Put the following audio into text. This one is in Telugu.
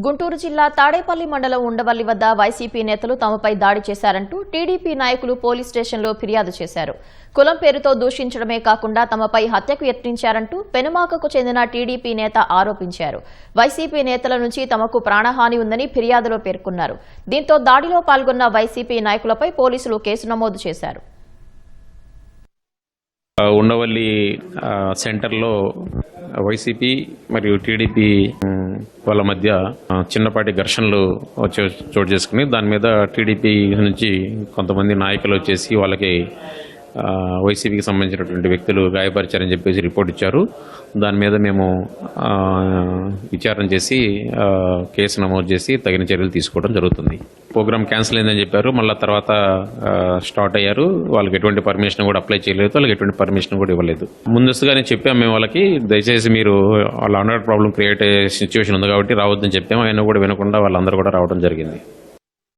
గుంటూరు జిల్లా తాడేపల్లి మండలం ఉండవల్లి వద్ద వైసీపీ నేతలు తమపై దాడి చేశారంటూ టీడీపీ నాయకులు పోలీస్ స్టేషన్లో ఫిర్యాదు చేశారు. కులం పేరుతో దూషించడమే కాకుండా తమపై హత్యకు యత్నించారంటూ పెనుమాకకు చెందిన టీడీపీ నేత ఆరోపించారు. వైసీపీ నేతల నుంచి తమకు ప్రాణహాని ఉందని ఫిర్యాదులో పేర్కొన్నారు. దీంతో దాడిలో పాల్గొన్న వైసీపీ నాయకులపై పోలీసులు కేసు నమోదు చేశారు. ఉండవల్లి సెంటర్లో వైసీపీ మరియు టీడీపీ వాళ్ళ మధ్య చిన్నపాటి ఘర్షణలు చోటు చేసుకుని దాని మీద టీడీపీ నుంచి కొంతమంది నాయకులు వచ్చేసి వాళ్ళకి వైసీపీకి సంబంధించినటువంటి వ్యక్తులు గాయపరిచారని చెప్పేసి రిపోర్ట్ ఇచ్చారు. దాని మీద మేము విచారణ చేసి కేసు నమోదు చేసి తగిన చర్యలు తీసుకోవడం జరుగుతుంది. ప్రోగ్రామ్ క్యాన్సిల్ అయిందని చెప్పారు. మళ్ళీ తర్వాత స్టార్ట్ అయ్యారు. వాళ్ళకి ఎటువంటి పర్మిషన్ కూడా అప్లై చేయలేదు. వాళ్ళకి ఎటువంటి పర్మిషన్ కూడా ఇవ్వలేదు. ముందస్తుగానే చెప్పాము మేము వాళ్ళకి, దయచేసి మీరు వాళ్ళ అండర్ ప్రాబ్లం క్రియేట్ అయ్యే సిచ్యువేషన్ ఉంది కాబట్టి రావద్దని చెప్పాము. అయినా కూడా వినకుండా వాళ్ళందరూ కూడా రావడం జరిగింది.